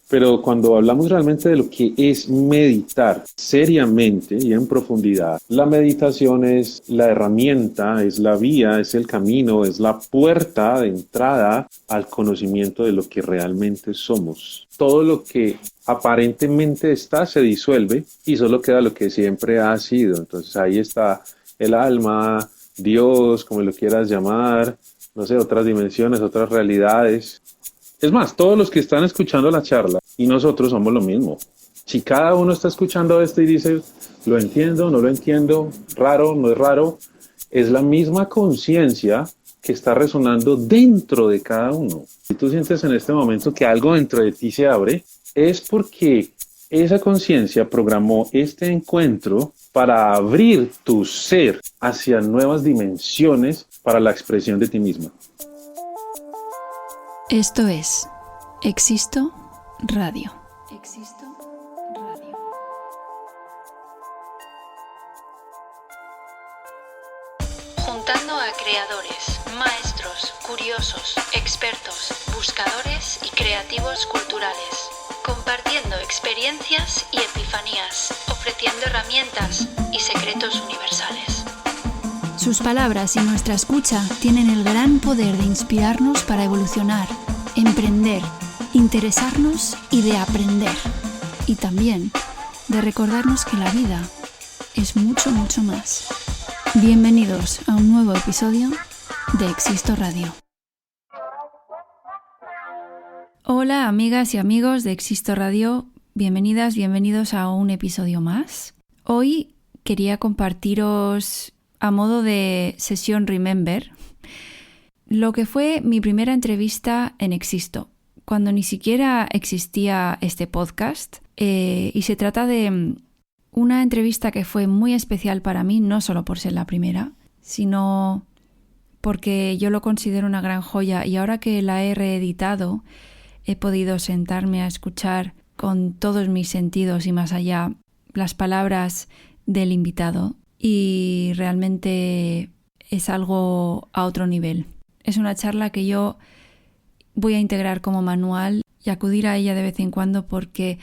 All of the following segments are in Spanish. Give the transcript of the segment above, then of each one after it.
Pero cuando hablamos realmente de lo que es meditar seriamente y en profundidad, la meditación es la herramienta, es la vía, es el camino, es la puerta de entrada al conocimiento de lo que realmente somos. Todo lo que aparentemente está se disuelve y solo queda lo que siempre ha sido. Entonces ahí está el alma, Dios, como lo quieras llamar, no sé, otras dimensiones, otras realidades. Es más, todos los que están escuchando la charla y nosotros somos lo mismo. Si cada uno está escuchando esto y dice, lo entiendo, no lo entiendo, raro, no es raro, es la misma conciencia que está resonando dentro de cada uno. Si tú sientes en este momento que algo dentro de ti se abre, es porque esa conciencia programó este encuentro para abrir tu ser hacia nuevas dimensiones para la expresión de ti mismo. Esto es Existo Radio. Existo Radio. Juntando a creadores, maestros, curiosos, expertos, buscadores y creativos culturales. Compartiendo experiencias y epifanías, ofreciendo herramientas y secretos universales. Sus palabras y nuestra escucha tienen el gran poder de inspirarnos para evolucionar, emprender, interesarnos y de aprender. Y también de recordarnos que la vida es mucho, mucho más. Bienvenidos a un nuevo episodio de Existo Radio. Hola amigas y amigos de Existo Radio, bienvenidas, bienvenidos a un episodio más. Hoy quería compartiros a modo de sesión Remember lo que fue mi primera entrevista en Existo, cuando ni siquiera existía este podcast, y se trata de una entrevista que fue muy especial para mí, no solo por ser la primera, sino porque yo lo considero una gran joya y ahora que la he reeditado he podido sentarme a escuchar con todos mis sentidos y más allá las palabras del invitado y realmente es algo a otro nivel. Es una charla que yo voy a integrar como manual y acudir a ella de vez en cuando porque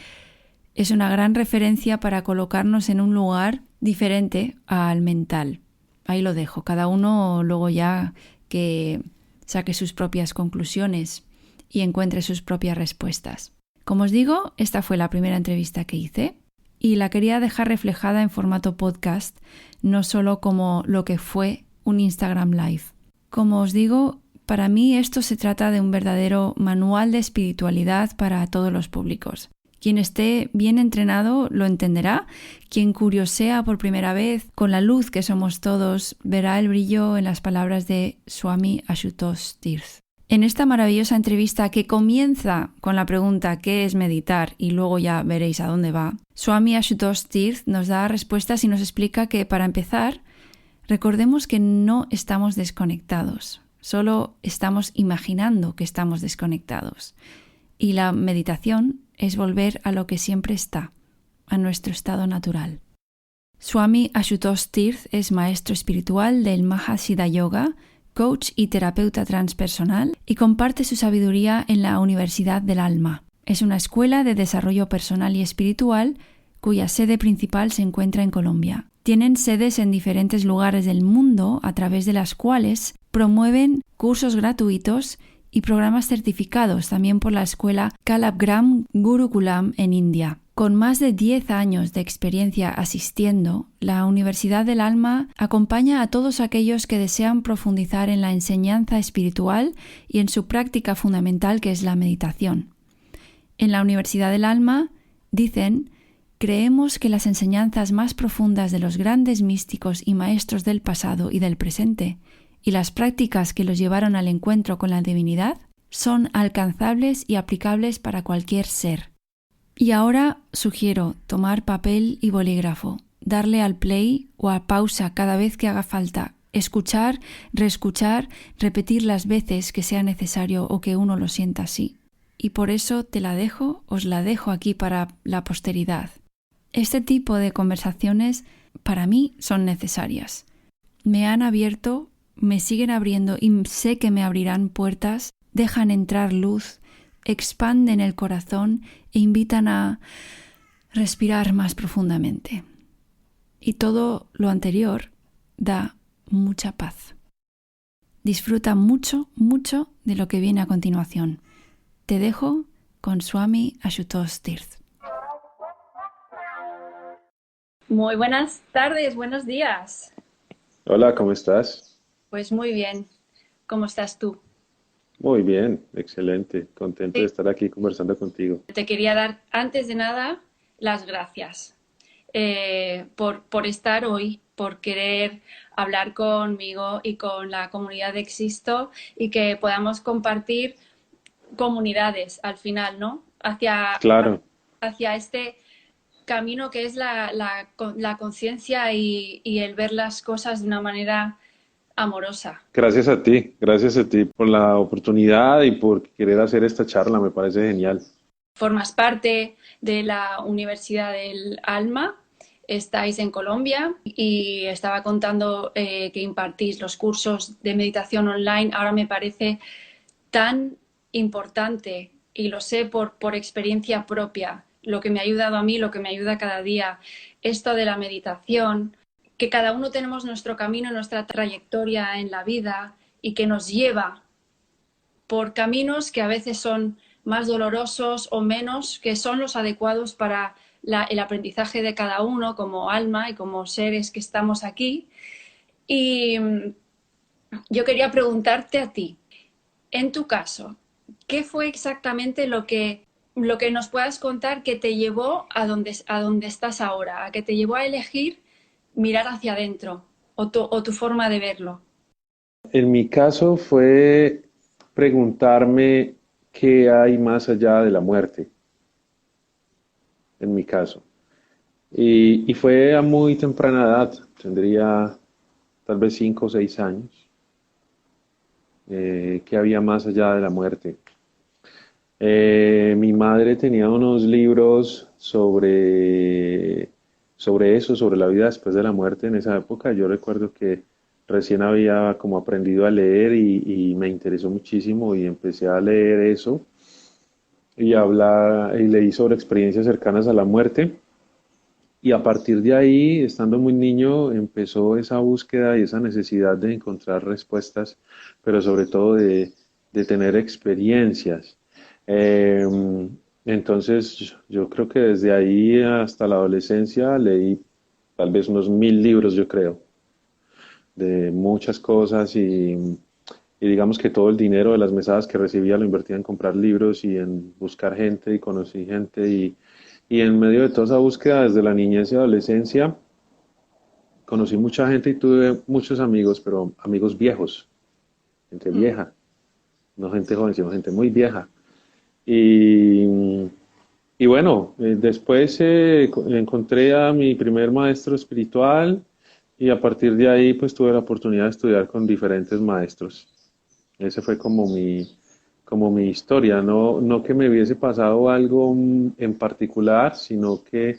es una gran referencia para colocarnos en un lugar diferente al mental. Ahí lo dejo, cada uno luego ya que saque sus propias conclusiones y encuentre sus propias respuestas. Como os digo, esta fue la primera entrevista que hice y la quería dejar reflejada en formato podcast, no solo como lo que fue un Instagram Live. Como os digo, para mí esto se trata de un verdadero manual de espiritualidad para todos los públicos. Quien esté bien entrenado lo entenderá, quien curiosea por primera vez con la luz que somos todos verá el brillo en las palabras de Swami Ashutosh Tirth. En esta maravillosa entrevista que comienza con la pregunta ¿qué es meditar? Y luego ya veréis a dónde va, Swami Ashutosh Tirth nos da respuestas y nos explica que para empezar, recordemos que no estamos desconectados, solo estamos imaginando que estamos desconectados. Y la meditación es volver a lo que siempre está, a nuestro estado natural. Swami Ashutosh Tirth es maestro espiritual del Mahasiddha Yoga, coach y terapeuta transpersonal y comparte su sabiduría en la Universidad del Alma. Es una escuela de desarrollo personal y espiritual cuya sede principal se encuentra en Colombia. Tienen sedes en diferentes lugares del mundo a través de las cuales promueven cursos gratuitos y programas certificados también por la escuela Kalabgram Gurukulam en India. Con más de 10 años de experiencia asistiendo, la Universidad del Alma acompaña a todos aquellos que desean profundizar en la enseñanza espiritual y en su práctica fundamental que es la meditación. En la Universidad del Alma, dicen, creemos que las enseñanzas más profundas de los grandes místicos y maestros del pasado y del presente y las prácticas que los llevaron al encuentro con la divinidad son alcanzables y aplicables para cualquier ser. Y ahora sugiero tomar papel y bolígrafo, darle al play o a pausa cada vez que haga falta, escuchar, reescuchar, repetir las veces que sea necesario o que uno lo sienta así. Y por eso os la dejo aquí para la posteridad. Este tipo de conversaciones para mí son necesarias. Me han abierto, me siguen abriendo y sé que me abrirán puertas, dejan entrar luz, expanden el corazón e invitan a respirar más profundamente. Y todo lo anterior da mucha paz. Disfruta mucho, mucho de lo que viene a continuación. Te dejo con Swami Ashutosh Tirth. Muy buenas tardes, buenos días. Hola, ¿cómo estás? Pues muy bien. ¿Cómo estás tú? Muy bien, excelente. Contento de Sí. estar aquí conversando contigo. Te quería dar, antes de nada, las gracias por estar hoy, por querer hablar conmigo y con la comunidad de Existo y que podamos compartir comunidades al final, ¿no? Claro, Hacia este camino que es la conciencia y el ver las cosas de una manera amorosa. gracias a ti por la oportunidad y por querer hacer esta charla, me parece genial. Formas parte de la Universidad del Alma, estáis en Colombia y estaba contando que impartís los cursos de meditación online. Ahora me parece tan importante y lo sé por experiencia propia, lo que me ha ayudado a mí, lo que me ayuda cada día, esto de la meditación, que cada uno tenemos nuestro camino, nuestra trayectoria en la vida y que nos lleva por caminos que a veces son más dolorosos o menos, que son los adecuados para el aprendizaje de cada uno como alma y como seres que estamos aquí. Y yo quería preguntarte a ti, en tu caso, ¿qué fue exactamente lo que nos puedas contar que te llevó a donde estás ahora, a que te llevó a elegir mirar hacia adentro o tu forma de verlo? En mi caso fue preguntarme qué hay más allá de la muerte, en mi caso. Y fue a muy temprana edad, tendría tal vez 5 o 6 años, qué había más allá de la muerte. Mi madre tenía unos libros sobre eso, sobre la vida después de la muerte en esa época. Yo recuerdo que recién había como aprendido a leer y me interesó muchísimo y empecé a leer eso y leí sobre experiencias cercanas a la muerte. Y a partir de ahí, estando muy niño, empezó esa búsqueda y esa necesidad de encontrar respuestas, pero sobre todo de tener experiencias. Eh, entonces, yo creo que desde ahí hasta la adolescencia leí tal vez unos 1000 libros, yo creo, de muchas cosas y digamos que todo el dinero de las mesadas que recibía lo invertía en comprar libros y en buscar gente y conocí gente y en medio de toda esa búsqueda desde la niñez y adolescencia conocí mucha gente y tuve muchos amigos, pero amigos viejos, gente vieja, no gente joven, sino gente muy vieja. Y, y bueno, después encontré a mi primer maestro espiritual y a partir de ahí pues tuve la oportunidad de estudiar con diferentes maestros. Ese fue como mi historia, no que me hubiese pasado algo en particular, sino que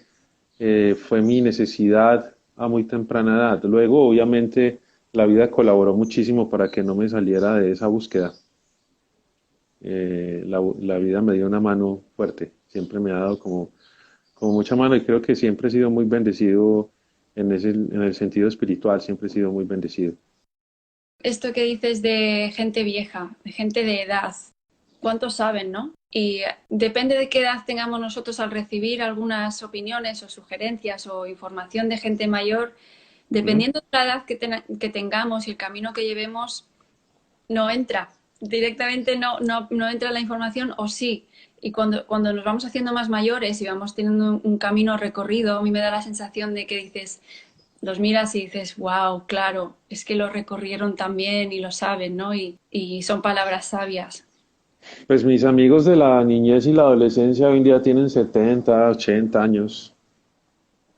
fue mi necesidad a muy temprana edad. Luego, obviamente, la vida colaboró muchísimo para que no me saliera de esa búsqueda. La vida me dio una mano fuerte, siempre me ha dado como mucha mano y creo que siempre he sido muy bendecido en el sentido espiritual, siempre he sido muy bendecido. Esto que dices de gente vieja, de gente de edad, ¿cuántos saben, no? Y depende de qué edad tengamos nosotros al recibir algunas opiniones o sugerencias o información de gente mayor, ¿Mm? dependiendo de la edad que tengamos y el camino que llevemos, no entra. Directamente no entra la información o sí. Y cuando nos vamos haciendo más mayores y vamos teniendo un camino recorrido, a mí me da la sensación de que dices, los miras y dices, wow, claro, es que lo recorrieron también y lo saben, ¿no? Y son palabras sabias. Pues mis amigos de la niñez y la adolescencia hoy en día tienen 70, 80 años.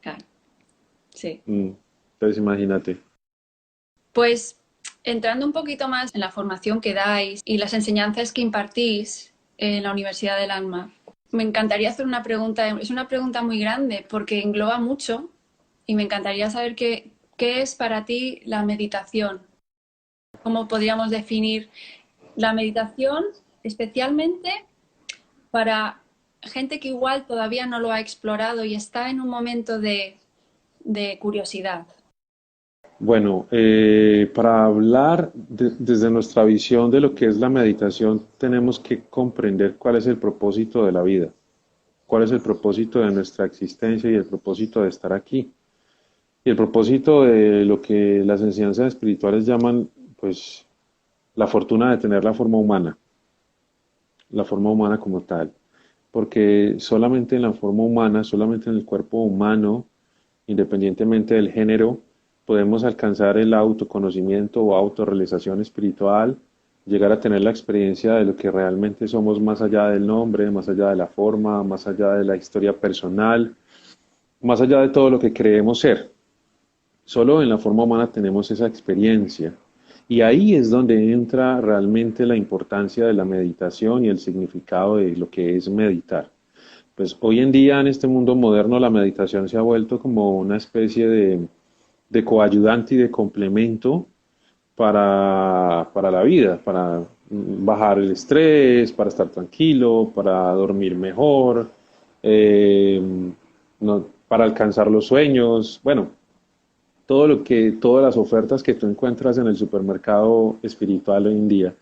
Claro, sí. Entonces imagínate. Pues entrando un poquito más en la formación que dais y las enseñanzas que impartís en la Universidad del Alma, me encantaría hacer una pregunta, es una pregunta muy grande porque engloba mucho y me encantaría saber qué es para ti la meditación. ¿Cómo podríamos definir la meditación, especialmente para gente que igual todavía no lo ha explorado y está en un momento de curiosidad? Bueno, para hablar desde nuestra visión de lo que es la meditación, tenemos que comprender cuál es el propósito de la vida, cuál es el propósito de nuestra existencia y el propósito de estar aquí. Y el propósito de lo que las enseñanzas espirituales llaman, pues, la fortuna de tener la forma humana como tal. Porque solamente en la forma humana, solamente en el cuerpo humano, independientemente del género, podemos alcanzar el autoconocimiento o autorrealización espiritual, llegar a tener la experiencia de lo que realmente somos más allá del nombre, más allá de la forma, más allá de la historia personal, más allá de todo lo que creemos ser. Solo en la forma humana tenemos esa experiencia. Y ahí es donde entra realmente la importancia de la meditación y el significado de lo que es meditar. Pues hoy en día en este mundo moderno la meditación se ha vuelto como una especie de coayudante y de complemento para la vida, para bajar el estrés, para estar tranquilo, para dormir mejor, eh, para alcanzar los sueños, bueno, todas las ofertas que tú encuentras en el supermercado espiritual hoy en día.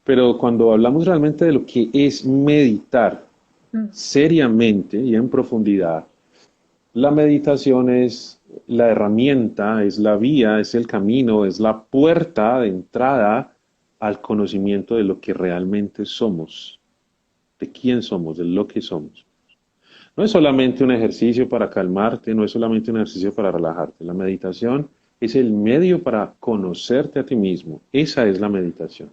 Pero cuando hablamos realmente de lo que es meditar seriamente y en profundidad, la meditación es la herramienta, es la vía, es el camino, es la puerta de entrada al conocimiento de lo que realmente somos, de quién somos, de lo que somos. No es solamente un ejercicio para calmarte, no es solamente un ejercicio para relajarte. La meditación es el medio para conocerte a ti mismo. Esa es la meditación.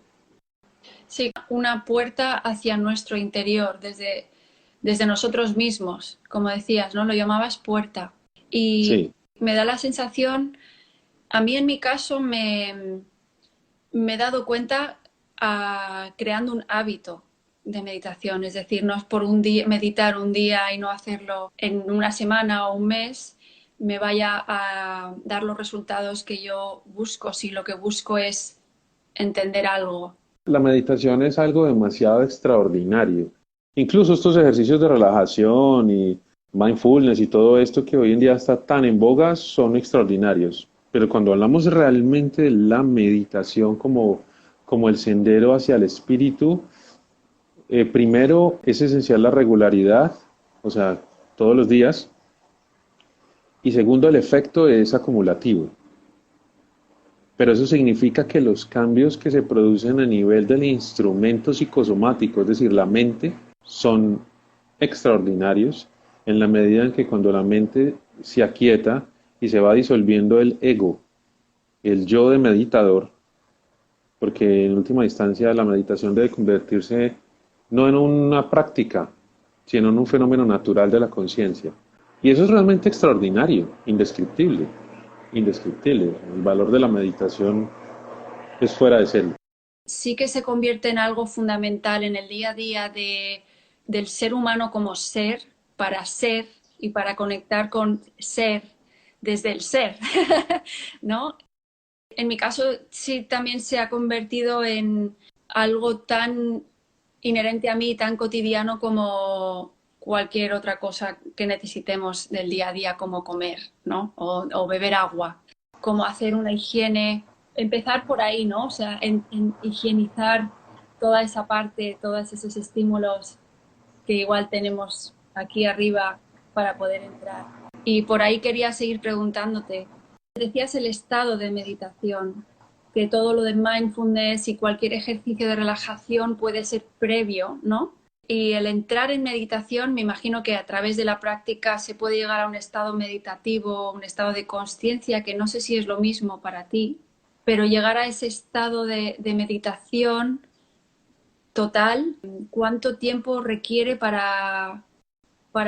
Sí, una puerta hacia nuestro interior, desde nosotros mismos, como decías, ¿no? Lo llamabas puerta. Y Sí, me da la sensación, a mí en mi caso me he dado cuenta creando un hábito de meditación, es decir, no es por un día, meditar un día y no hacerlo en una semana o un mes, me vaya a dar los resultados que yo busco, si lo que busco es entender algo. la meditación es algo demasiado extraordinario. Incluso estos ejercicios de relajación y mindfulness y todo esto que hoy en día está tan en boga son extraordinarios. Pero cuando hablamos realmente de la meditación como el sendero hacia el espíritu, primero es esencial la regularidad, o sea, todos los días. Y segundo, el efecto es acumulativo. Pero eso significa que los cambios que se producen a nivel del instrumento psicosomático, es decir, la mente, son extraordinarios en la medida en que cuando la mente se aquieta y se va disolviendo el ego, el yo de meditador, porque en última instancia la meditación debe convertirse no en una práctica, sino en un fenómeno natural de la conciencia. Y eso es realmente extraordinario, indescriptible, indescriptible. El valor de la meditación es fuera de serie. Sí que se convierte en algo fundamental en el día a día del ser humano como ser y para conectar con ser desde el ser, ¿no? En mi caso sí también se ha convertido en algo tan inherente a mí, tan cotidiano como cualquier otra cosa que necesitemos del día a día, como comer, ¿no? O beber agua, como hacer una higiene, empezar por ahí, ¿no? O sea, en higienizar toda esa parte, todos esos estímulos que igual tenemos aquí arriba para poder entrar. Y por ahí quería seguir preguntándote, decías el estado de meditación, que todo lo de mindfulness y cualquier ejercicio de relajación puede ser previo, ¿no? Y el entrar en meditación, me imagino que a través de la práctica se puede llegar a un estado meditativo, un estado de conciencia, que no sé si es lo mismo para ti, pero llegar a ese estado de meditación total, ¿cuánto tiempo requiere para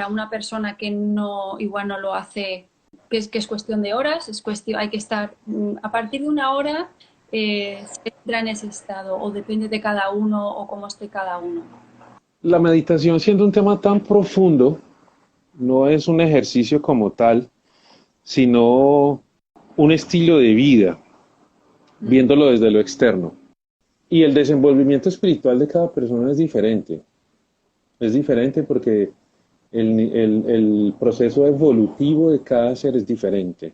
una persona que no, igual no lo hace, que es cuestión de horas, es cuestión, hay que estar, a partir de una hora se entra en ese estado, o depende de cada uno o cómo esté cada uno? La meditación, siendo un tema tan profundo, no es un ejercicio como tal, sino un estilo de vida, viéndolo desde lo externo. Y el desenvolvimiento espiritual de cada persona es diferente. Es diferente porque el proceso evolutivo de cada ser es diferente.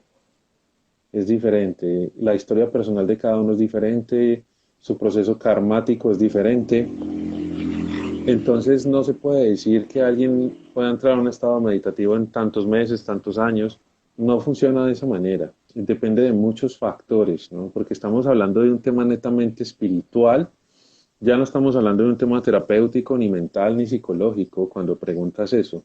Es diferente. La historia personal de cada uno es diferente, su proceso karmático es diferente. Entonces no se puede decir que alguien pueda entrar a un estado meditativo en tantos meses, tantos años. No funciona de esa manera. Depende de muchos factores, ¿no? Porque estamos hablando de un tema netamente espiritual. Ya no estamos hablando de un tema terapéutico, ni mental, ni psicológico cuando preguntas eso.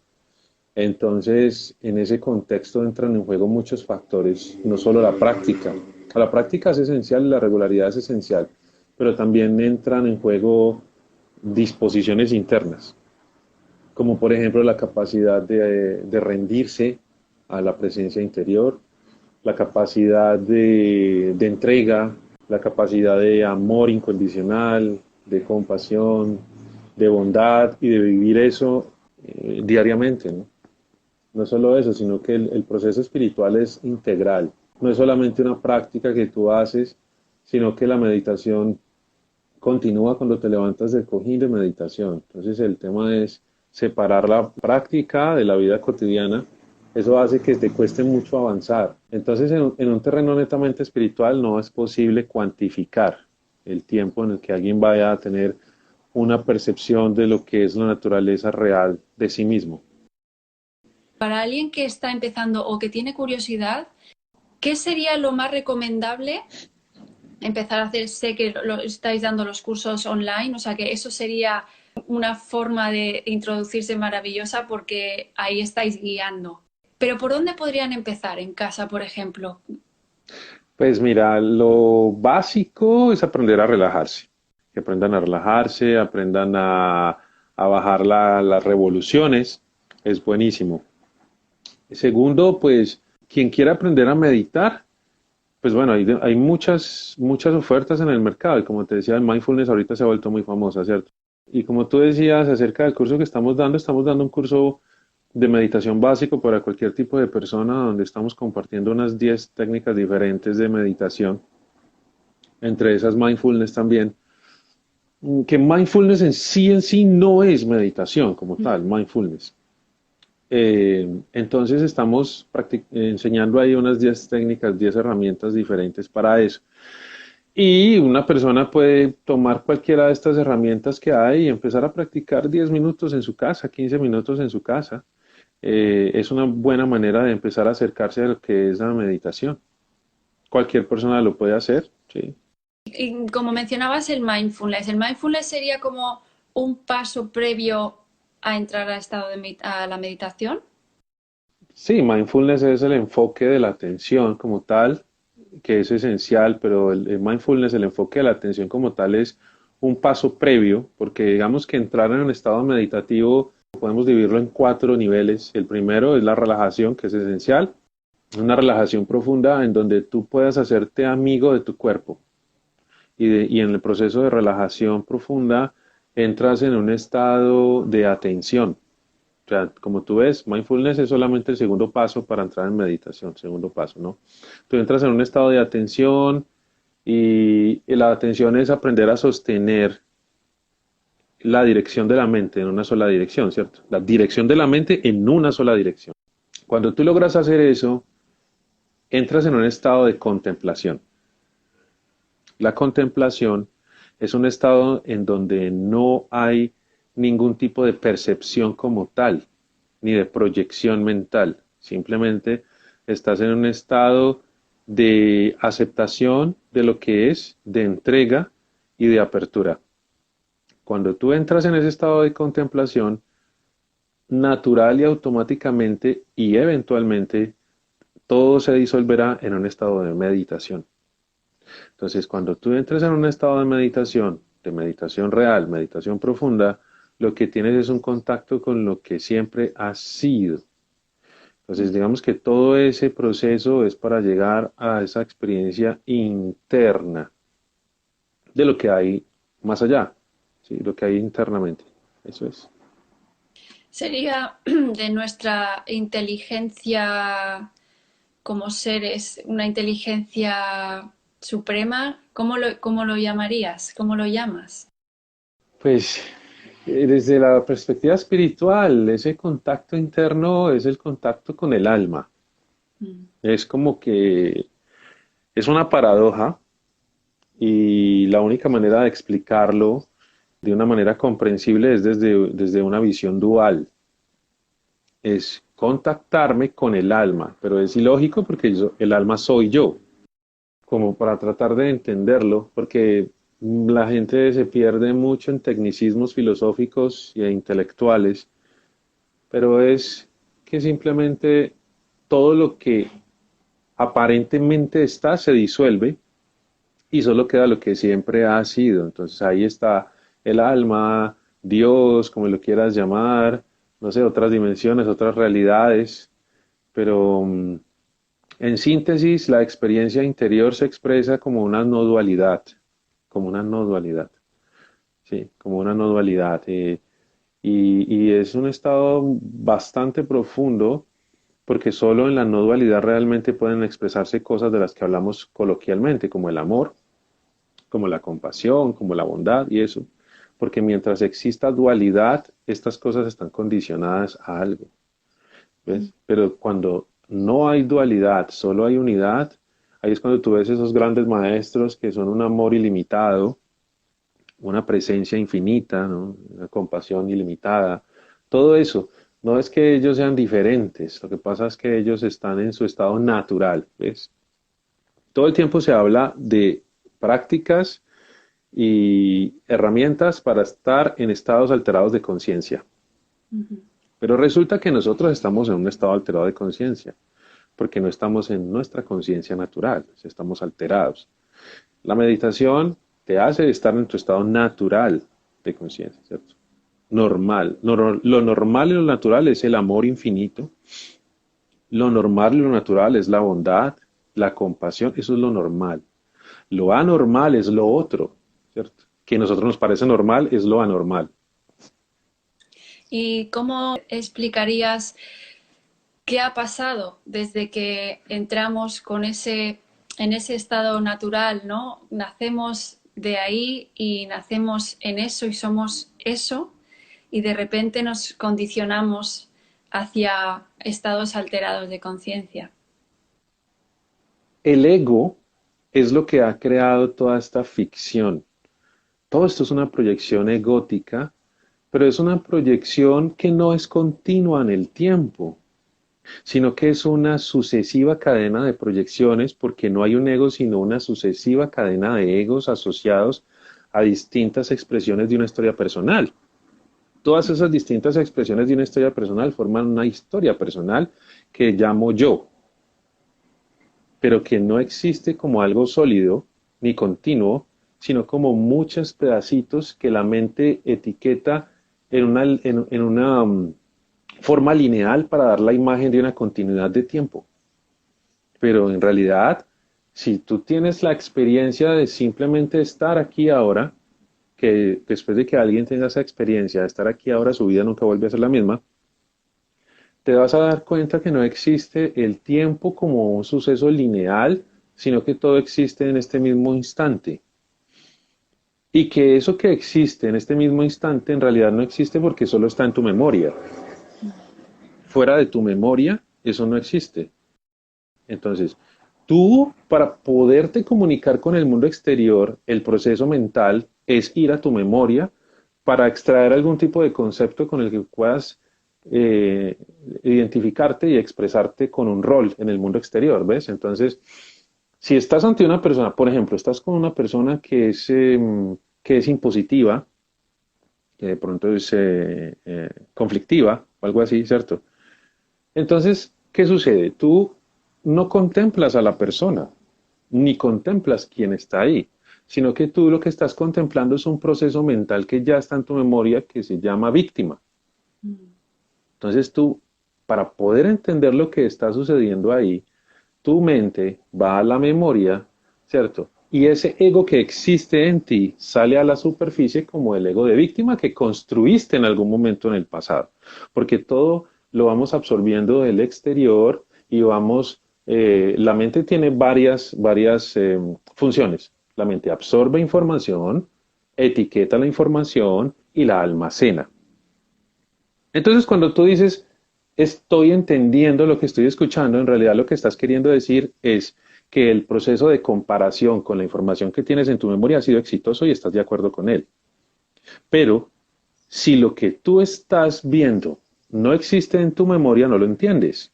Entonces, en ese contexto entran en juego muchos factores, no solo la práctica. La práctica es esencial, la regularidad es esencial, pero también entran en juego disposiciones internas, como por ejemplo la capacidad de rendirse a la presencia interior, la capacidad de entrega, la capacidad de amor incondicional, de compasión, de bondad y de vivir eso diariamente, ¿no? No solo eso, sino que el proceso espiritual es integral. No es solamente una práctica que tú haces, sino que la meditación continúa cuando te levantas del cojín de meditación. Entonces el tema es separar la práctica de la vida cotidiana. Eso hace que te cueste mucho avanzar. Entonces en un terreno netamente espiritual no es posible cuantificar el tiempo en el que alguien vaya a tener una percepción de lo que es la naturaleza real de sí mismo. Para alguien que está empezando o que tiene curiosidad, ¿qué sería lo más recomendable empezar a hacer? Sé que lo estáis dando los cursos online, o sea que eso sería una forma de introducirse maravillosa porque ahí estáis guiando. Pero ¿por dónde podrían empezar? En casa, por ejemplo. Pues mira, lo básico es aprender a relajarse. Que aprendan a relajarse, aprendan a bajar las revoluciones. Es buenísimo. Segundo, pues quien quiera aprender a meditar, pues bueno, hay muchas ofertas en el mercado y como te decía, el mindfulness ahorita se ha vuelto muy famosa, ¿cierto? Y como tú decías acerca del curso que estamos dando un curso de meditación básico para cualquier tipo de persona donde estamos compartiendo unas 10 técnicas diferentes de meditación, entre esas mindfulness también, que mindfulness en sí no es meditación como tal, mindfulness. Entonces estamos enseñando ahí unas 10 técnicas, 10 herramientas diferentes para eso. Y una persona puede tomar cualquiera de estas herramientas que hay y empezar a practicar 10 minutos en su casa, 15 minutos en su casa. Es una buena manera de empezar a acercarse a lo que es la meditación. Cualquier persona lo puede hacer, ¿sí? Y como mencionabas el mindfulness sería como un paso previo a entrar a estado a la meditación. Sí, mindfulness es el enfoque de la atención como tal, que es esencial, pero el mindfulness, el enfoque de la atención como tal es un paso previo, porque digamos que entrar en un estado meditativo podemos dividirlo en 4 niveles. El primero es la relajación, que es esencial, una relajación profunda en donde tú puedas hacerte amigo de tu cuerpo y en el proceso de relajación profunda entras en un estado de atención. O sea, como tú ves, mindfulness es solamente el segundo paso para entrar en meditación, segundo paso, ¿no? Tú entras en un estado de atención y la atención es aprender a sostener la dirección de la mente en una sola dirección, ¿cierto? La dirección de la mente en una sola dirección. Cuando tú logras hacer eso, entras en un estado de contemplación. La contemplación es un estado en donde no hay ningún tipo de percepción como tal, ni de proyección mental. Simplemente estás en un estado de aceptación de lo que es, de entrega y de apertura. Cuando tú entras en ese estado de contemplación, natural y automáticamente y eventualmente todo se disolverá en un estado de meditación. Entonces, cuando tú entres en un estado de meditación real, meditación profunda, lo que tienes es un contacto con lo que siempre has sido. Entonces, digamos que todo ese proceso es para llegar a esa experiencia interna de lo que hay más allá, ¿sí? Lo que hay internamente. Eso es. Sería de nuestra inteligencia como seres, una inteligencia suprema. ¿Cómo lo llamarías? ¿Cómo lo llamas? Pues Desde la perspectiva espiritual, ese contacto interno es el contacto con el alma. Mm. Es como que es una paradoja y la única manera de explicarlo de una manera comprensible es desde una visión dual. Es contactarme con el alma, pero es ilógico porque el alma soy yo, como para tratar de entenderlo, porque la gente se pierde mucho en tecnicismos filosóficos e intelectuales, pero es que simplemente todo lo que aparentemente está se disuelve y solo queda lo que siempre ha sido. Entonces ahí está el alma, Dios, como lo quieras llamar, no sé, otras dimensiones, otras realidades, pero en síntesis la experiencia interior se expresa como una no dualidad, sí, como una no dualidad. Y es un estado bastante profundo porque solo en la no dualidad realmente pueden expresarse cosas de las que hablamos coloquialmente, como el amor, como la compasión, como la bondad y eso. Porque mientras exista dualidad, estas cosas están condicionadas a algo. ¿Ves? Pero cuando no hay dualidad, solo hay unidad, ahí es cuando tú ves esos grandes maestros que son un amor ilimitado, una presencia infinita, ¿no? Una compasión ilimitada. Todo eso. No es que ellos sean diferentes, lo que pasa es que ellos están en su estado natural, ¿ves? Todo el tiempo se habla de prácticas y herramientas para estar en estados alterados de conciencia. Ujú. Pero resulta que nosotros estamos en un estado alterado de conciencia, porque no estamos en nuestra conciencia natural, estamos alterados. La meditación te hace estar en tu estado natural de conciencia, ¿cierto? Normal. Lo normal y lo natural es el amor infinito. Lo normal y lo natural es la bondad, la compasión, eso es lo normal. Lo anormal es lo otro, ¿cierto? Que a nosotros nos parece normal es lo anormal. ¿Y cómo explicarías qué ha pasado desde que entramos en ese estado natural, ¿no? Nacemos de ahí y nacemos en eso y somos eso, y de repente nos condicionamos hacia estados alterados de conciencia. El ego es lo que ha creado toda esta ficción. Todo esto es una proyección egótica, pero es una proyección que no es continua en el tiempo, sino que es una sucesiva cadena de proyecciones, porque no hay un ego, sino una sucesiva cadena de egos asociados a distintas expresiones de una historia personal. Todas esas distintas expresiones de una historia personal forman una historia personal que llamo yo, pero que no existe como algo sólido ni continuo, sino como muchos pedacitos que la mente etiqueta en una forma lineal para dar la imagen de una continuidad de tiempo. Pero en realidad, si tú tienes la experiencia de simplemente estar aquí ahora, que después de que alguien tenga esa experiencia de estar aquí ahora, su vida nunca vuelve a ser la misma, te vas a dar cuenta que no existe el tiempo como un suceso lineal, sino que todo existe en este mismo instante. Y que eso que existe en este mismo instante en realidad no existe porque solo está en tu memoria. Fuera de tu memoria, eso no existe. Entonces, tú para poderte comunicar con el mundo exterior, el proceso mental es ir a tu memoria para extraer algún tipo de concepto con el que puedas eh, identificarte y expresarte con un rol en el mundo exterior, ¿ves? Entonces, si estás ante una persona, por ejemplo, estás con una persona que es impositiva, que de pronto es conflictiva o algo así, ¿cierto? Entonces, ¿qué sucede? Tú no contemplas a la persona, ni contemplas quién está ahí, sino que tú lo que estás contemplando es un proceso mental que ya está en tu memoria que se llama víctima. Entonces tú, para poder entender lo que está sucediendo ahí, tu mente va a la memoria, ¿cierto? Y ese ego que existe en ti sale a la superficie como el ego de víctima que construiste en algún momento en el pasado. Porque todo lo vamos absorbiendo del exterior y la mente tiene varias funciones. La mente absorbe información, etiqueta la información y la almacena. Entonces, cuando tú dices, estoy entendiendo lo que estoy escuchando, en realidad lo que estás queriendo decir es que el proceso de comparación con la información que tienes en tu memoria ha sido exitoso y estás de acuerdo con él. Pero si lo que tú estás viendo no existe en tu memoria, no lo entiendes.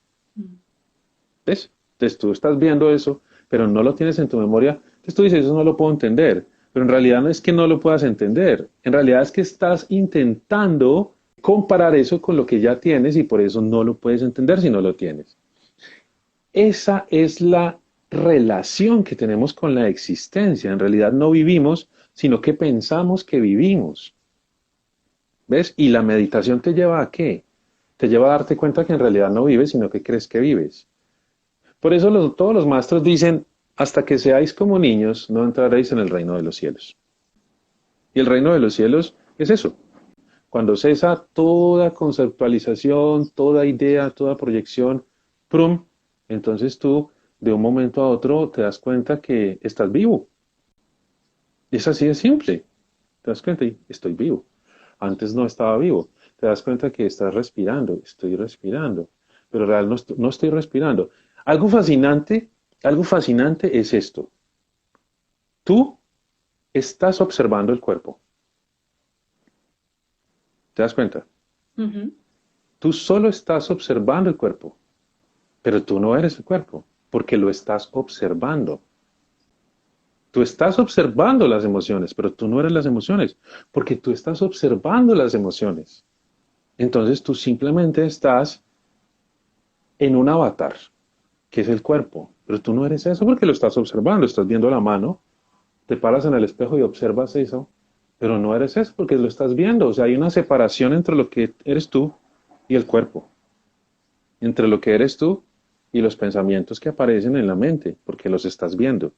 ¿Ves? Entonces tú estás viendo eso, pero no lo tienes en tu memoria. Entonces tú dices, eso no lo puedo entender. Pero en realidad no es que no lo puedas entender. En realidad es que estás intentando comparar eso con lo que ya tienes y por eso no lo puedes entender si no lo tienes. Esa es la relación que tenemos con la existencia. En realidad no vivimos, sino que pensamos que vivimos. ¿Ves? Y la meditación te lleva ¿a qué? Te lleva a darte cuenta que en realidad no vives, sino que crees que vives. Por eso todos los maestros dicen, hasta que seáis como niños, no entraréis en el reino de los cielos. Y el reino de los cielos es eso. Cuando cesa toda conceptualización, toda idea, toda proyección, ¡prum! Entonces tú, de un momento a otro, te das cuenta que estás vivo. Es así de simple. Te das cuenta y estoy vivo. Antes no estaba vivo. Te das cuenta que estás respirando. Estoy respirando. Pero en realidad no estoy respirando. Algo fascinante es esto. Tú estás observando el cuerpo. ¿Te das cuenta? Ujú. Tú solo estás observando el cuerpo, pero tú no eres el cuerpo, porque lo estás observando. Tú estás observando las emociones, pero tú no eres las emociones, porque tú estás observando las emociones. Entonces tú simplemente estás en un avatar, que es el cuerpo, pero tú no eres eso porque lo estás observando, estás viendo la mano, te paras en el espejo y observas eso, pero no eres eso porque lo estás viendo. O sea, hay una separación entre lo que eres tú y el cuerpo, entre lo que eres tú y los pensamientos que aparecen en la mente, porque los estás viendo.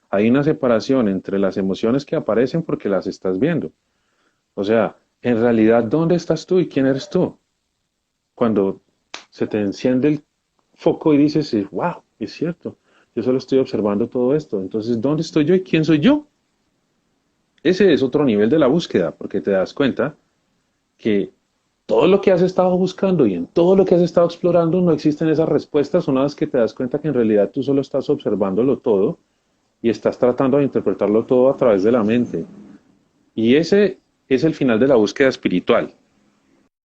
Hay una separación entre las emociones que aparecen porque las estás viendo. O sea, en realidad, ¿dónde estás tú y quién eres tú? Cuando se te enciende el foco y dices, wow, es cierto, yo solo estoy observando todo esto. Entonces, ¿dónde estoy yo y quién soy yo? Ese es otro nivel de la búsqueda, porque te das cuenta que todo lo que has estado buscando y en todo lo que has estado explorando no existen esas respuestas una vez que te das cuenta que en realidad tú solo estás observándolo todo y estás tratando de interpretarlo todo a través de la mente. Y ese es el final de la búsqueda espiritual,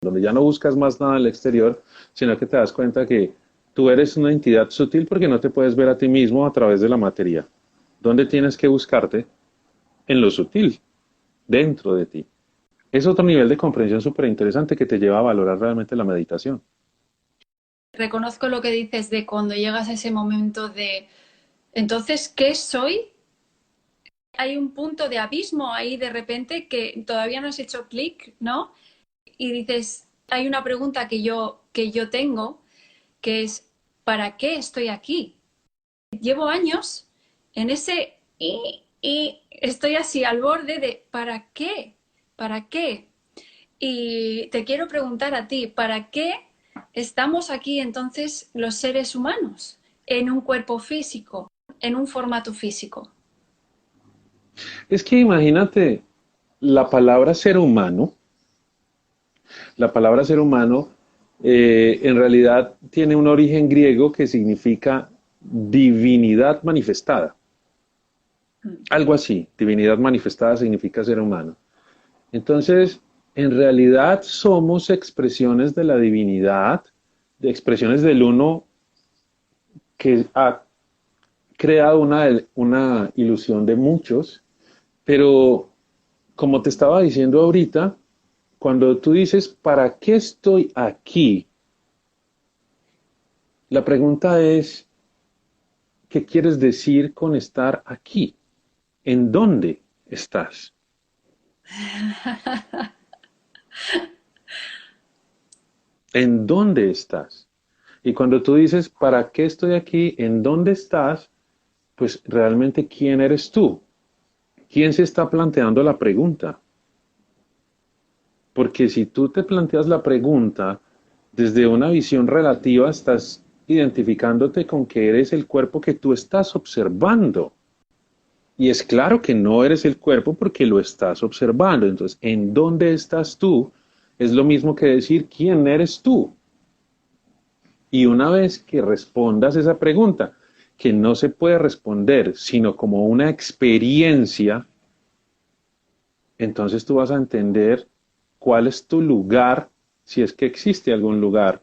donde ya no buscas más nada en el exterior, sino que te das cuenta que tú eres una entidad sutil porque no te puedes ver a ti mismo a través de la materia. ¿Dónde tienes que buscarte? En lo sutil, dentro de ti. Es otro nivel de comprensión súper interesante que te lleva a valorar realmente la meditación. Reconozco lo que dices de cuando llegas a ese momento de, entonces, ¿qué soy? Hay un punto de abismo ahí de repente que todavía no has hecho clic, ¿no? Y dices, hay una pregunta que yo tengo, que es, ¿para qué estoy aquí? Llevo años en ese y estoy así al borde de ¿para qué? ¿Para qué? Y te quiero preguntar a ti, ¿para qué estamos aquí entonces los seres humanos en un cuerpo físico, en un formato físico? Es que imagínate, la palabra ser humano, la palabra ser humano en realidad tiene un origen griego que significa divinidad manifestada. Algo así, divinidad manifestada significa ser humano. Entonces, en realidad somos expresiones de la divinidad, de expresiones del uno que ha creado una ilusión de muchos, pero como te estaba diciendo ahorita, cuando tú dices, ¿para qué estoy aquí? La pregunta es, ¿qué quieres decir con estar aquí? ¿En dónde estás? ¿En dónde estás? Y cuando tú dices, ¿para qué estoy aquí? ¿En dónde estás? Pues realmente, ¿quién eres tú? ¿Quién se está planteando la pregunta? Porque si tú te planteas la pregunta desde una visión relativa, estás identificándote con que eres el cuerpo que tú estás observando. Y es claro que no eres el cuerpo porque lo estás observando. Entonces, ¿en dónde estás tú? Es lo mismo que decir, ¿quién eres tú? Y una vez que respondas esa pregunta, que no se puede responder, sino como una experiencia, entonces tú vas a entender cuál es tu lugar, si es que existe algún lugar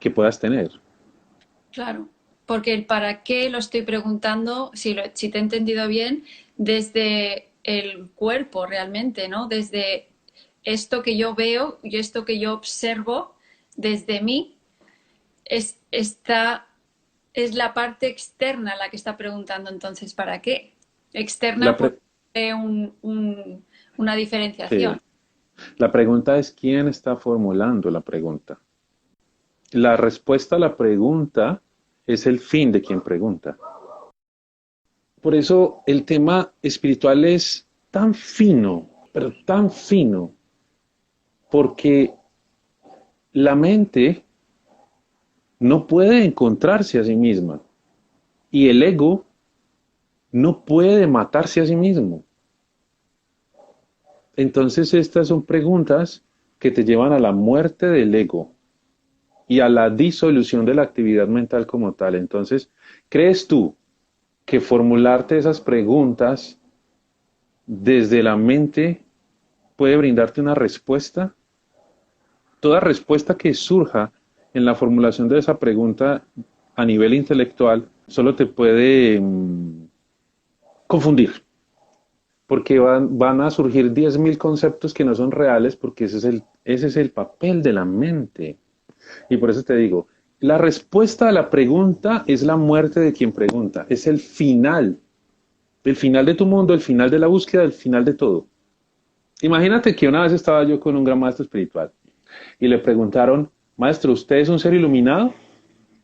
que puedas tener. Claro, porque el para qué lo estoy preguntando, si te he entendido bien, desde el cuerpo realmente, ¿no? Desde esto que yo veo y esto que yo observo desde mí, es la parte externa la que está preguntando entonces ¿para qué? La, Externa por pre- una diferenciación. sí. La pregunta es quién está formulando la pregunta. La respuesta a la pregunta es el fin de quien pregunta. Por eso el tema espiritual es tan fino, pero tan fino, porque la mente no puede encontrarse a sí misma y el ego no puede matarse a sí mismo. Entonces estas son preguntas que te llevan a la muerte del ego y a la disolución de la actividad mental como tal. Entonces, ¿crees tú que formularte esas preguntas desde la mente puede brindarte una respuesta? Toda respuesta que surja en la formulación de esa pregunta a nivel intelectual solo te puede confundir, porque van a surgir 10.000 conceptos que no son reales, porque ese es el papel de la mente. Y por eso te digo, la respuesta a la pregunta es la muerte de quien pregunta, es el final de tu mundo, el final de la búsqueda, el final de todo. Imagínate que una vez estaba yo con un gran maestro espiritual y le preguntaron, maestro, ¿usted es un ser iluminado?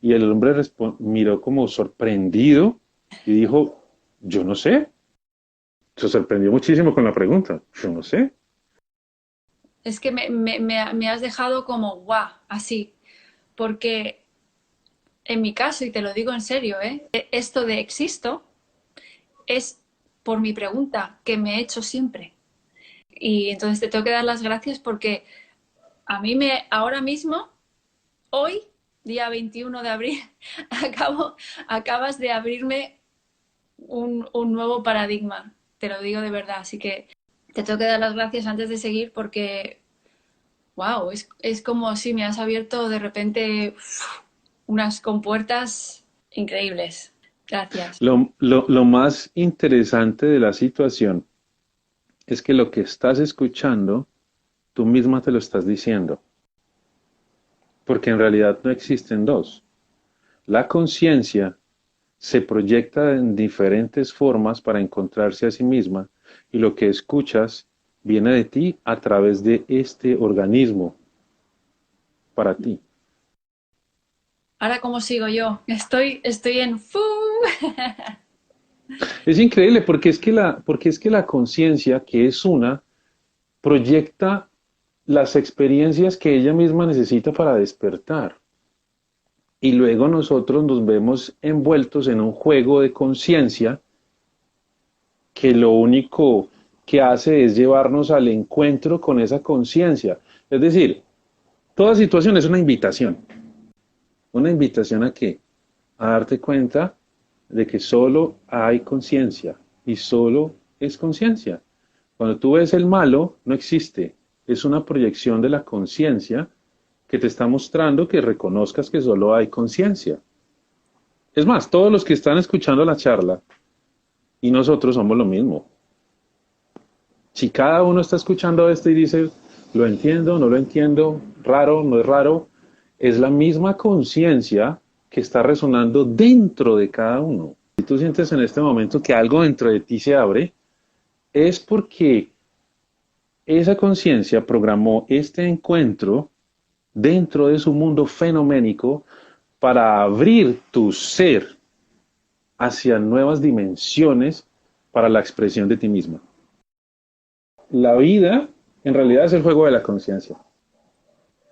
Y el hombre miró como sorprendido y dijo, yo no sé. Se sorprendió muchísimo con la pregunta, yo no sé. Es que me has dejado como guau, así, porque en mi caso, y te lo digo en serio, esto de existo es por mi pregunta que me he hecho siempre. Y entonces te tengo que dar las gracias porque ahora mismo, hoy, día 21 de abril, acabas de abrirme un nuevo paradigma. Te lo digo de verdad. Así que te tengo que dar las gracias antes de seguir porque, wow, es como si me has abierto de repente unas compuertas increíbles. Gracias. Lo más interesante de la situación es que lo que estás escuchando, tú misma te lo estás diciendo, porque en realidad no existen dos. La conciencia se proyecta en diferentes formas para encontrarse a sí misma y lo que escuchas viene de ti a través de este organismo para ti. Ahora, ¿cómo sigo yo? Estoy en ¡fu! Es increíble porque es que la conciencia, que es una, proyecta las experiencias que ella misma necesita para despertar. Y luego nosotros nos vemos envueltos en un juego de conciencia que lo único que hace es llevarnos al encuentro con esa conciencia. Es decir, toda situación es una invitación. ¿Una invitación a qué? A darte cuenta de que solo hay conciencia y solo es conciencia. Cuando tú ves el malo, no existe. Es una proyección de la conciencia que te está mostrando que reconozcas que solo hay conciencia. Es más, todos los que están escuchando la charla y nosotros somos lo mismo. Si cada uno está escuchando esto y dice, lo entiendo, no lo entiendo, raro, no es raro, es la misma conciencia que está resonando dentro de cada uno. Si tú sientes en este momento que algo dentro de ti se abre, es porque esa conciencia programó este encuentro dentro de su mundo fenoménico para abrir tu ser hacia nuevas dimensiones para la expresión de ti misma. La vida en realidad es el juego de la conciencia.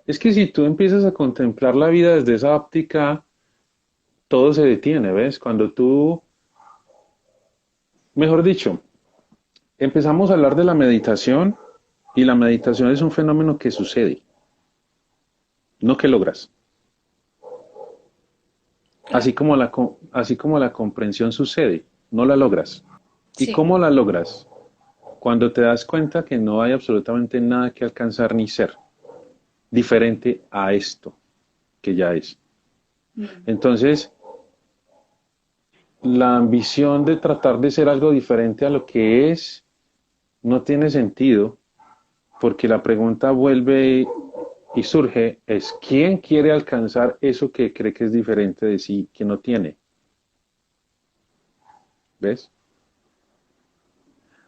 Es que si tú empiezas a contemplar la vida desde esa óptica, todo se detiene, ¿ves? Cuando tú Mejor dicho, empezamos a hablar de la meditación y la meditación es un fenómeno que sucede, no que logras. Claro. Así como la comprensión sucede, no la logras. ¿Y Sí. cómo la logras? Cuando te das cuenta que no hay absolutamente nada que alcanzar ni ser diferente a esto que ya es. Mm. Entonces, la ambición de tratar de ser algo diferente a lo que es no tiene sentido porque la pregunta vuelve y surge es ¿quién quiere alcanzar eso que cree que es diferente de sí, que no tiene? ¿Ves?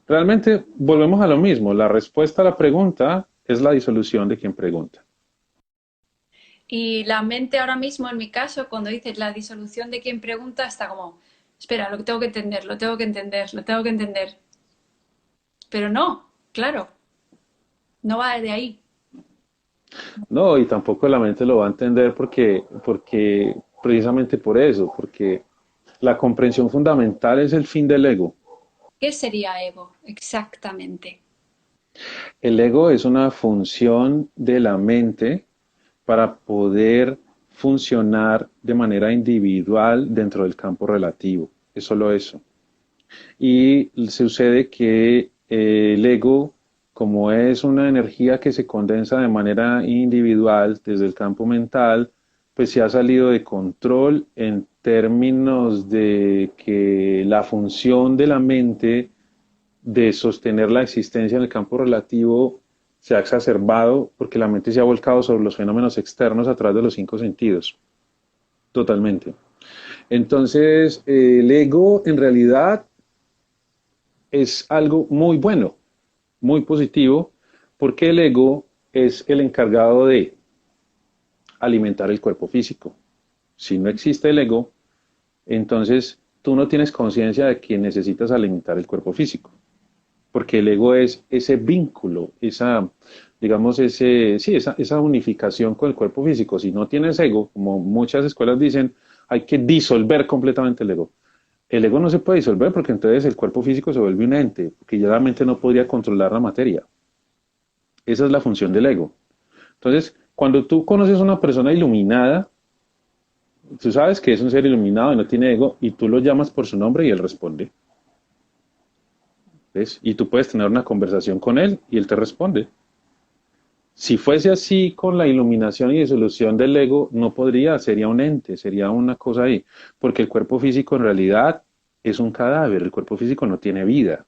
Realmente volvemos a lo mismo. La respuesta a la pregunta es la disolución de quien pregunta. Y la mente ahora mismo, en mi caso, cuando dices la disolución de quien pregunta, está como, espera, lo tengo que entender, lo tengo que entender, lo tengo que entender. Pero no, claro, no va de ahí. No, y tampoco la mente lo va a entender porque precisamente por eso, porque la comprensión fundamental es el fin del ego. ¿Qué sería ego exactamente? El ego es una función de la mente para poder funcionar de manera individual dentro del campo relativo. Es solo eso. Y sucede que el ego, como es una energía que se condensa de manera individual desde el campo mental, pues se ha salido de control en términos de que la función de la mente de sostener la existencia en el campo relativo se ha exacerbado porque la mente se ha volcado sobre los fenómenos externos a través de los cinco sentidos. Totalmente. Entonces, el ego en realidad es algo muy bueno, muy positivo, porque el ego es el encargado de alimentar el cuerpo físico. Si no existe el ego, entonces tú no tienes conciencia de que necesitas alimentar el cuerpo físico, porque el ego es ese vínculo, esa, digamos, esa unificación con el cuerpo físico. Si no tienes ego, como muchas escuelas dicen, hay que disolver completamente el ego. El ego no se puede disolver porque entonces el cuerpo físico se vuelve un ente, porque ya la mente no podría controlar la materia. Esa es la función del ego. Entonces, cuando tú conoces a una persona iluminada, tú sabes que es un ser iluminado y no tiene ego, y tú lo llamas por su nombre y él responde. ¿Ves? Y tú puedes tener una conversación con él y él te responde. Si fuese así con la iluminación y disolución del ego, no podría, sería un ente, sería una cosa ahí, porque el cuerpo físico en realidad es un cadáver, el cuerpo físico no tiene vida,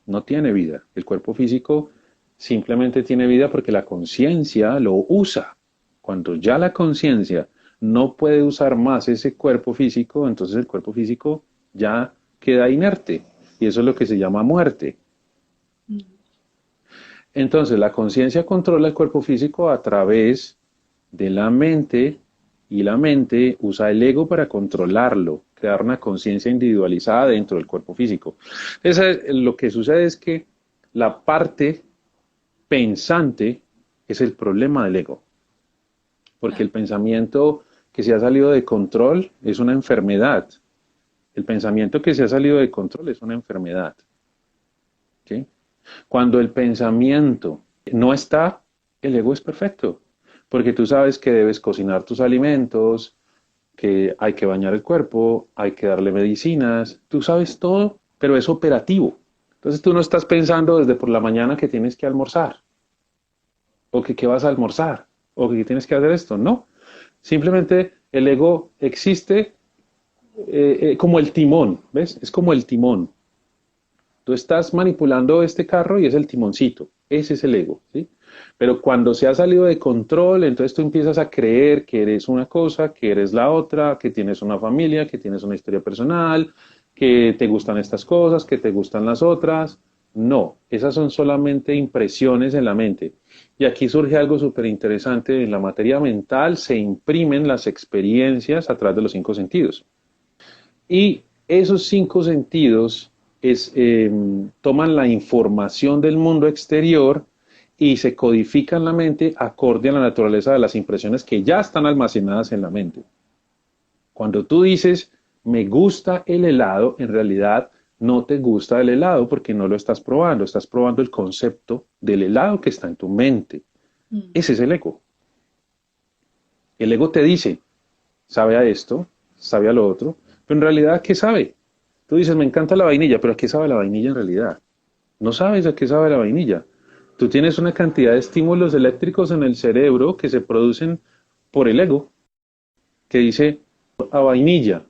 no tiene vida, el cuerpo físico simplemente tiene vida porque la conciencia lo usa. Cuando ya la conciencia no puede usar más ese cuerpo físico, entonces el cuerpo físico ya queda inerte, y eso es lo que se llama muerte. Entonces, la conciencia controla el cuerpo físico a través de la mente y la mente usa el ego para controlarlo, crear una conciencia individualizada dentro del cuerpo físico. Lo que sucede es que la parte pensante es el problema del ego, porque el pensamiento que se ha salido de control es una enfermedad. El pensamiento que se ha salido de control es una enfermedad. ¿Sí? Cuando el pensamiento no está, el ego es perfecto, porque tú sabes que debes cocinar tus alimentos, que hay que bañar el cuerpo, hay que darle medicinas, tú sabes todo, pero es operativo. Entonces tú no estás pensando desde por la mañana que tienes que almorzar, o que qué vas a almorzar, o que tienes que hacer esto, no. Simplemente el ego existe como el timón, ¿ves? Es como el timón. Tú estás manipulando este carro y es el timoncito. Ese es el ego, ¿sí? Pero cuando se ha salido de control, entonces tú empiezas a creer que eres una cosa, que eres la otra, que tienes una familia, que tienes una historia personal, que te gustan estas cosas, que te gustan las otras. No, esas son solamente impresiones en la mente. Y aquí surge algo súper interesante. En la materia mental se imprimen las experiencias a través de los cinco sentidos. Y esos cinco sentidos toman la información del mundo exterior y se codifican en la mente acorde a la naturaleza de las impresiones que ya están almacenadas en la mente. Cuando tú dices, me gusta el helado, en realidad no te gusta el helado porque no lo estás probando el concepto del helado que está en tu mente. Ese es el ego. El ego te dice, sabe a esto, sabe a lo otro, pero en realidad, ¿qué sabe? Tú dices, me encanta la vainilla, pero ¿a qué sabe la vainilla en realidad? No sabes a qué sabe la vainilla. Tú tienes una cantidad de estímulos eléctricos en el cerebro que se producen por el ego, que dice a vainilla,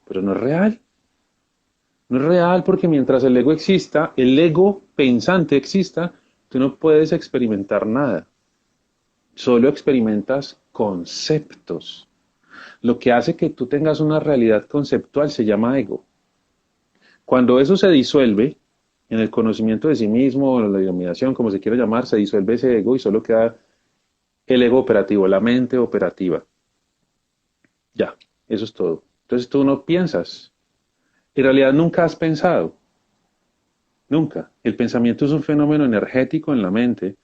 pero no es real. No es real porque mientras el ego exista, el ego pensante exista, tú no puedes experimentar nada. Solo experimentas conceptos. Lo que hace que tú tengas una realidad conceptual se llama ego. Cuando eso se disuelve en el conocimiento de sí mismo, o la iluminación, como se quiera llamar, se disuelve ese ego y solo queda el ego operativo, la mente operativa. Ya, eso es todo. Entonces tú no piensas. En realidad nunca has pensado. Nunca. El pensamiento es un fenómeno energético en la mente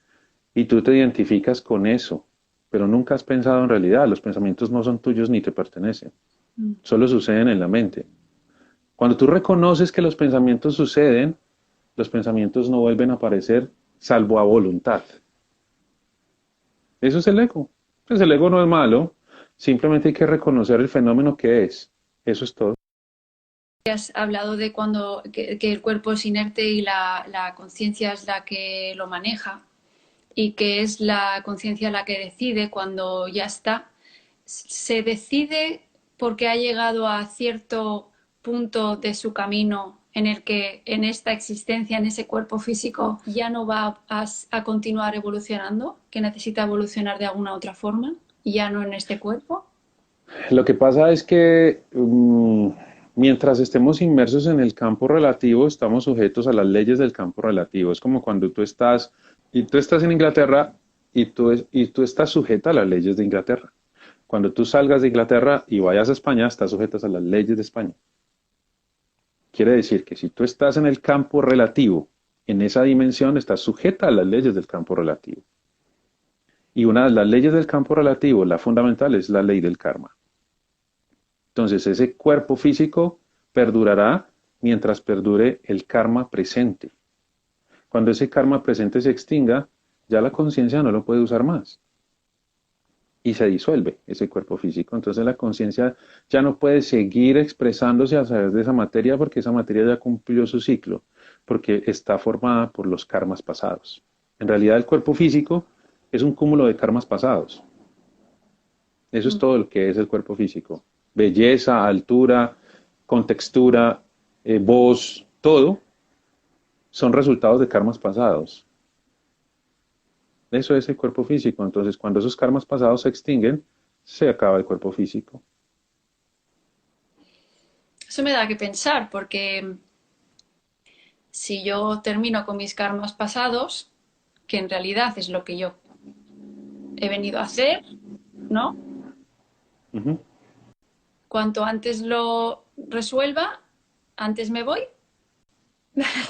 y tú te identificas con eso, pero nunca has pensado en realidad. Los pensamientos no son tuyos ni te pertenecen. Solo suceden en la mente. Cuando tú reconoces que los pensamientos suceden, los pensamientos no vuelven a aparecer salvo a voluntad. Eso es el ego. Pues el ego no es malo, simplemente hay que reconocer el fenómeno que es. Eso es todo. Has hablado de que el cuerpo es inerte y la conciencia es la que lo maneja y que es la conciencia la que decide cuando ya está. ¿Se decide porque ha llegado a cierto punto de su camino en el que en esta existencia, en ese cuerpo físico, ya no va a continuar evolucionando, que necesita evolucionar de alguna otra forma, y ya no en este cuerpo? Lo que pasa es que mientras estemos inmersos en el campo relativo, estamos sujetos a las leyes del campo relativo. Es como cuando tú estás en Inglaterra y tú estás sujeta a las leyes de Inglaterra. Cuando tú salgas de Inglaterra y vayas a España, estás sujetas a las leyes de España. Quiere decir que si tú estás en el campo relativo, en esa dimensión, estás sujeta a las leyes del campo relativo. Y una de las leyes del campo relativo, la fundamental, es la ley del karma. Entonces, ese cuerpo físico perdurará mientras perdure el karma presente. Cuando ese karma presente se extinga, ya la conciencia no lo puede usar más. Y se disuelve ese cuerpo físico. Entonces la conciencia ya no puede seguir expresándose a través de esa materia porque esa materia ya cumplió su ciclo, porque está formada por los karmas pasados. En realidad el cuerpo físico es un cúmulo de karmas pasados. Eso es todo lo que es el cuerpo físico. Belleza, altura, contextura, voz, todo son resultados de karmas pasados. Eso es el cuerpo físico. Entonces, cuando esos karmas pasados se extinguen, se acaba el cuerpo físico. Eso me da que pensar, porque si yo termino con mis karmas pasados, que en realidad es lo que yo he venido a hacer, ¿no? Uh-huh. Cuanto antes lo resuelva, antes me voy.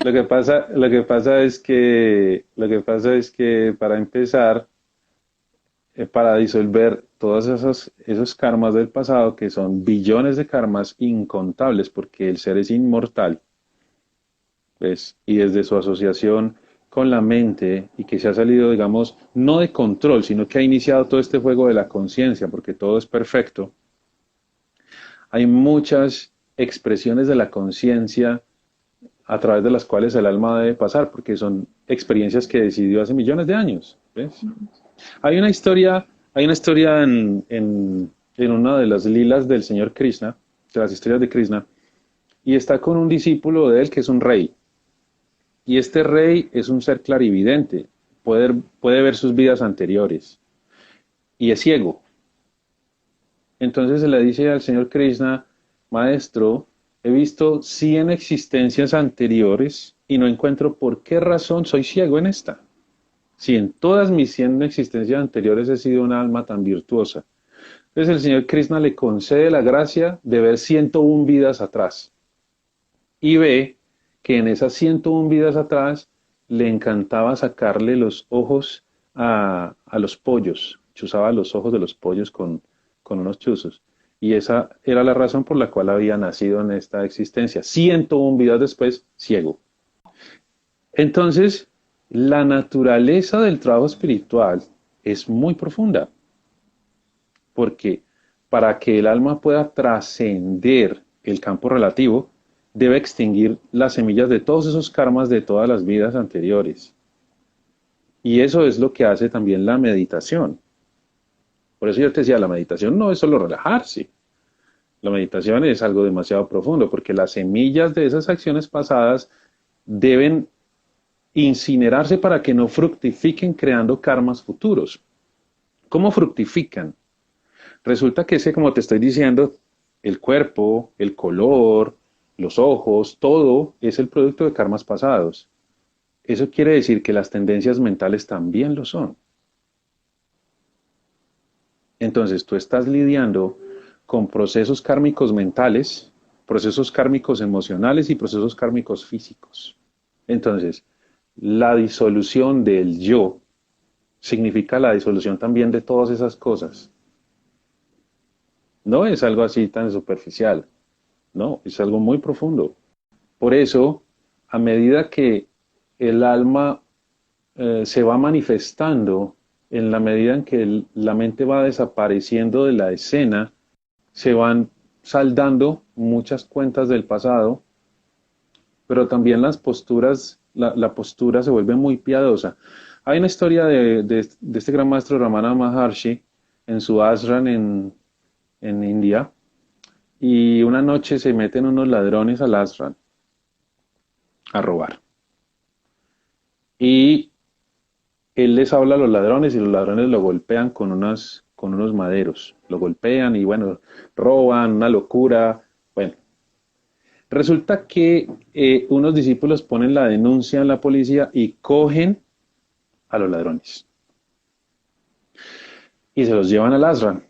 Lo que pasa es que para empezar, para disolver todos esos karmas del pasado, que son billones de karmas incontables, porque el ser es inmortal, ¿ves? Y desde su asociación con la mente, y que se ha salido, digamos, no de control, sino que ha iniciado todo este juego de la conciencia, porque todo es perfecto, hay muchas expresiones de la conciencia a través de las cuales el alma debe pasar, porque son experiencias que decidió hace millones de años, ¿ves? Hay una historia en una de las lilas del señor Krishna, de las historias de Krishna, y está con un discípulo de él que es un rey. Y este rey es un ser clarividente, puede ver sus vidas anteriores, y es ciego. Entonces se le dice al señor Krishna, maestro, he visto 100 existencias anteriores y no encuentro por qué razón soy ciego en esta. Si en todas mis 100 existencias anteriores he sido una alma tan virtuosa. Entonces el señor Krishna le concede la gracia de ver 101 vidas atrás. Y ve que en esas 101 vidas atrás le encantaba sacarle los ojos a los pollos. Chuzaba los ojos de los pollos con unos chuzos. Y esa era la razón por la cual había nacido en esta existencia. 101 vidas después, ciego. Entonces, la naturaleza del trabajo espiritual es muy profunda, porque para que el alma pueda trascender el campo relativo, debe extinguir las semillas de todos esos karmas de todas las vidas anteriores. Y eso es lo que hace también la meditación. Por eso yo te decía, la meditación no es solo relajarse. La meditación es algo demasiado profundo, porque las semillas de esas acciones pasadas deben incinerarse para que no fructifiquen creando karmas futuros. ¿Cómo fructifican? Resulta que ese, como te estoy diciendo, el cuerpo, el color, los ojos, todo es el producto de karmas pasados. Eso quiere decir que las tendencias mentales también lo son. Entonces tú estás lidiando con procesos kármicos mentales, procesos kármicos emocionales y procesos kármicos físicos. Entonces, la disolución del yo significa la disolución también de todas esas cosas. No es algo así tan superficial, no, es algo muy profundo. Por eso, a medida que el alma se va manifestando, en la medida en que la mente va desapareciendo de la escena, se van saldando muchas cuentas del pasado, pero también las posturas, la postura se vuelve muy piadosa. Hay una historia de este gran maestro Ramana Maharshi en su ashram en India, y una noche se meten unos ladrones al ashram a robar. Y él les habla a los ladrones y los ladrones lo golpean con unos maderos. Lo golpean y bueno, roban, una locura. Bueno, resulta que unos discípulos ponen la denuncia en la policía y cogen a los ladrones. Y se los llevan al ashram.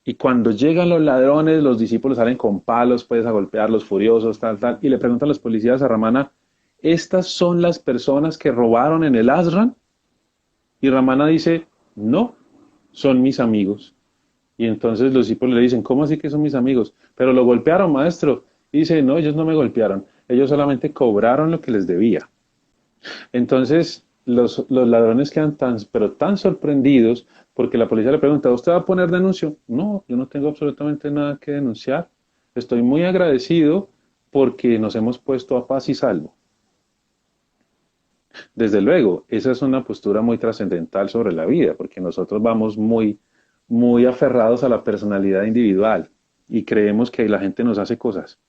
Y cuando llegan los ladrones, los discípulos salen con palos, pues a golpearlos, furiosos, tal, tal. Y le preguntan a los policías a Ramana, ¿estas son las personas que robaron en el ashram? Y Ramana dice, no, son mis amigos. Y entonces los discípulos le dicen, ¿cómo así que son mis amigos? Pero lo golpearon, maestro. Y dice, no, ellos no me golpearon. Ellos solamente cobraron lo que les debía. Entonces los ladrones quedan pero tan sorprendidos porque la policía le pregunta, ¿usted va a poner denuncio? No, yo no tengo absolutamente nada que denunciar. Estoy muy agradecido porque nos hemos puesto a paz y salvo. Desde luego, esa es una postura muy trascendental sobre la vida, porque nosotros vamos muy, muy aferrados a la personalidad individual y creemos que la gente nos hace cosas.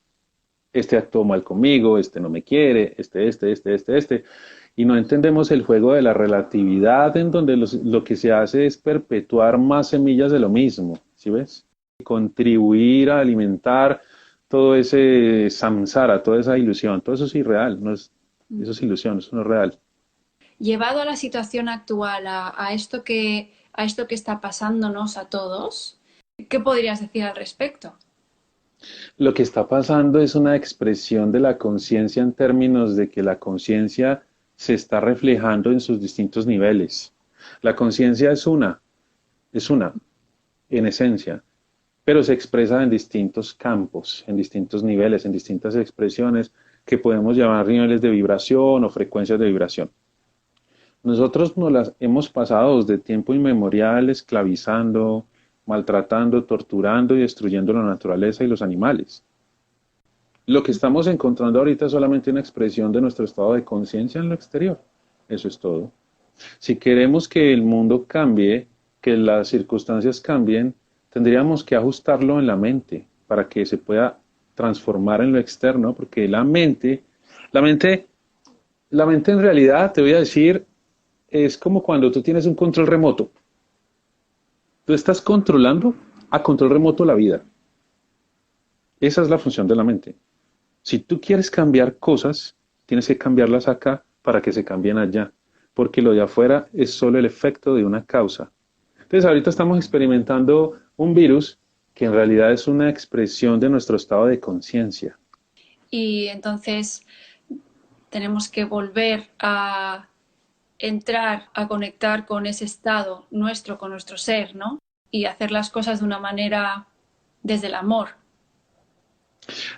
Este actuó mal conmigo, este no me quiere, este. Y no entendemos el juego de la relatividad en donde lo que se hace es perpetuar más semillas de lo mismo, ¿sí ves? Contribuir a alimentar todo ese samsara, toda esa ilusión, todo eso es irreal, eso es ilusión, eso no es real. Llevado a la situación actual, a esto que está pasándonos a todos, ¿qué podrías decir al respecto? Lo que está pasando es una expresión de la conciencia en términos de que la conciencia se está reflejando en sus distintos niveles. La conciencia es una, en esencia, pero se expresa en distintos campos, en distintos niveles, en distintas expresiones que podemos llamar niveles de vibración o frecuencias de vibración. Nosotros nos las hemos pasado desde tiempo inmemorial esclavizando, maltratando, torturando y destruyendo la naturaleza y los animales. Lo que estamos encontrando ahorita es solamente una expresión de nuestro estado de conciencia en lo exterior. Eso es todo. Si queremos que el mundo cambie, que las circunstancias cambien, tendríamos que ajustarlo en la mente para que se pueda transformar en lo externo, porque la mente en realidad, te voy a decir, es como cuando tú tienes un control remoto. Tú estás controlando a control remoto la vida. Esa es la función de la mente. Si tú quieres cambiar cosas, tienes que cambiarlas acá para que se cambien allá, porque lo de afuera es solo el efecto de una causa. Entonces ahorita estamos experimentando un virus que en realidad es una expresión de nuestro estado de conciencia. Y entonces tenemos que volver a entrar, a conectar con ese estado nuestro, con nuestro ser, ¿no? Y hacer las cosas de una manera desde el amor.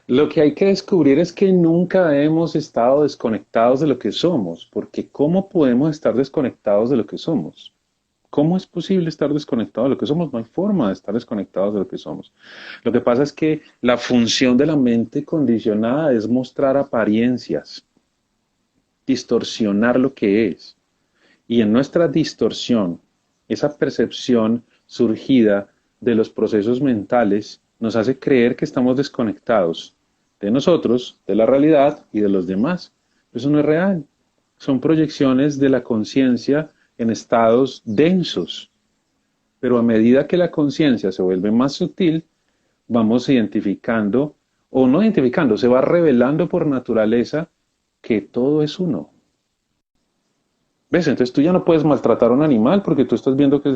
Lo que hay que descubrir es que nunca hemos estado desconectados de lo que somos, porque ¿cómo podemos estar desconectados de lo que somos? ¿Cómo es posible estar desconectados de lo que somos? No hay forma de estar desconectados de lo que somos. Lo que pasa es que la función de la mente condicionada es mostrar apariencias, distorsionar lo que es. Y en nuestra distorsión, esa percepción surgida de los procesos mentales nos hace creer que estamos desconectados de nosotros, de la realidad y de los demás. Eso no es real. Son proyecciones de la conciencia en estados densos. Pero a medida que la conciencia se vuelve más sutil, vamos identificando, o no identificando, se va revelando por naturaleza que todo es uno. ¿Ves? Entonces tú ya no puedes maltratar a un animal porque tú estás viendo que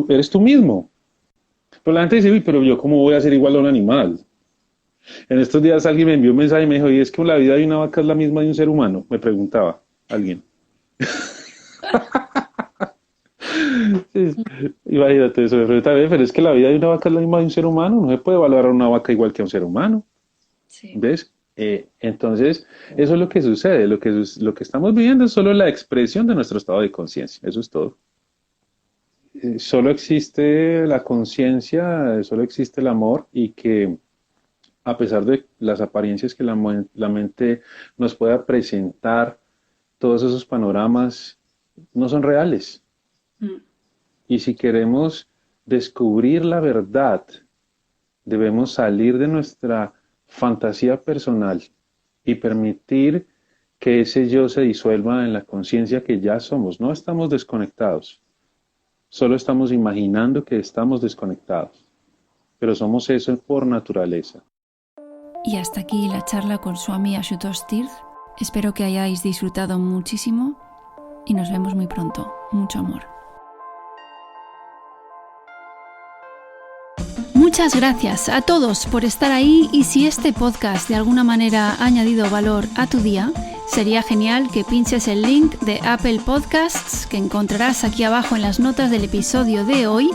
eres tú mismo. Pero la gente dice, uy, pero yo cómo voy a ser igual a un animal. En estos días alguien me envió un mensaje y me dijo, ¿y es que la vida de una vaca es la misma de un ser humano? Me preguntaba alguien. Sí, imagínate eso, me preguntaba, pero es que la vida de una vaca es la misma de un ser humano, no se puede valorar a una vaca igual que a un ser humano. Sí. ¿Ves? Entonces, eso es lo que sucede, lo que estamos viviendo es solo la expresión de nuestro estado de conciencia, eso es todo. Solo existe la conciencia, solo existe el amor y que a pesar de las apariencias que la mente nos pueda presentar, todos esos panoramas no son reales. Y si queremos descubrir la verdad, debemos salir de nuestra fantasía personal y permitir que ese yo se disuelva en la conciencia que ya somos. No estamos desconectados, solo estamos imaginando que estamos desconectados, pero somos eso por naturaleza. Y hasta aquí la charla con Swami Ashutosh Tirth. Espero que hayáis disfrutado muchísimo y nos vemos muy pronto. Mucho amor. Muchas gracias a todos por estar ahí y si este podcast de alguna manera ha añadido valor a tu día, sería genial que pinches el link de Apple Podcasts que encontrarás aquí abajo en las notas del episodio de hoy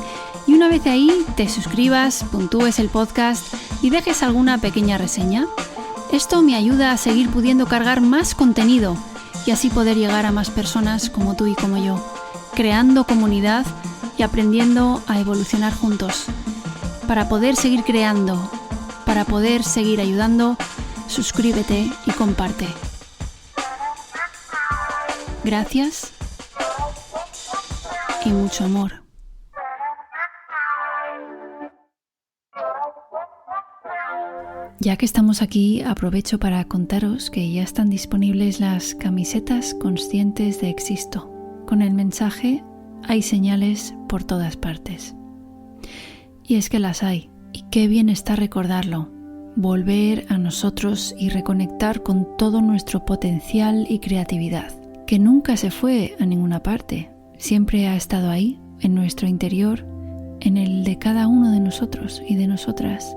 y una vez ahí te suscribas, puntúes el podcast y dejes alguna pequeña reseña. Esto me ayuda a seguir pudiendo cargar más contenido y así poder llegar a más personas como tú y como yo, creando comunidad y aprendiendo a evolucionar juntos. Para poder seguir creando, para poder seguir ayudando, suscríbete y comparte. Gracias y mucho amor. Ya que estamos aquí, aprovecho para contaros que ya están disponibles las camisetas conscientes de Existo, con el mensaje "Hay señales por todas partes". Y es que las hay, y qué bien está recordarlo, volver a nosotros y reconectar con todo nuestro potencial y creatividad, que nunca se fue a ninguna parte, siempre ha estado ahí, en nuestro interior, en el de cada uno de nosotros y de nosotras,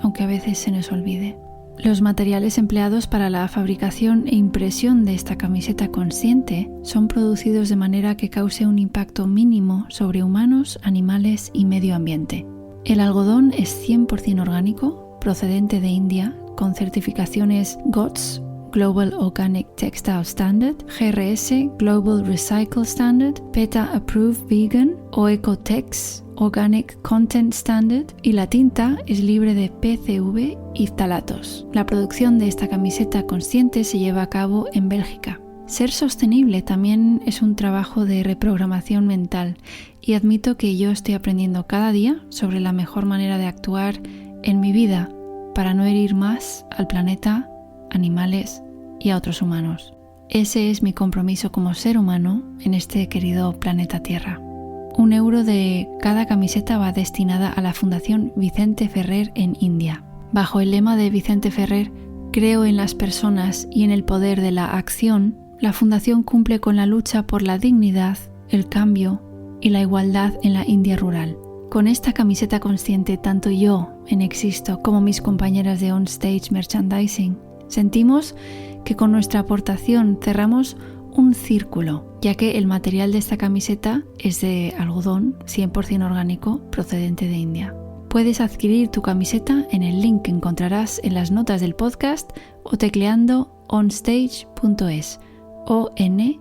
aunque a veces se nos olvide. Los materiales empleados para la fabricación e impresión de esta camiseta consciente son producidos de manera que cause un impacto mínimo sobre humanos, animales y medio ambiente. El algodón es 100% orgánico, procedente de India, con certificaciones GOTS, Global Organic Textile Standard, GRS, Global Recycle Standard, PETA Approved Vegan o Ecotex, Organic Content Standard, y la tinta es libre de PCV y ftalatos. La producción de esta camiseta consciente se lleva a cabo en Bélgica. Ser sostenible también es un trabajo de reprogramación mental y admito que yo estoy aprendiendo cada día sobre la mejor manera de actuar en mi vida para no herir más al planeta, animales y a otros humanos. Ese es mi compromiso como ser humano en este querido planeta Tierra. 1 euro de cada camiseta va destinada a la Fundación Vicente Ferrer en India. Bajo el lema de Vicente Ferrer, creo en las personas y en el poder de la acción, la Fundación cumple con la lucha por la dignidad, el cambio y la igualdad en la India rural. Con esta camiseta consciente, tanto yo en Existo como mis compañeras de On Stage Merchandising sentimos que con nuestra aportación cerramos un círculo, ya que el material de esta camiseta es de algodón 100% orgánico procedente de India. Puedes adquirir tu camiseta en el link que encontrarás en las notas del podcast o tecleando onstage.es, onstage.es.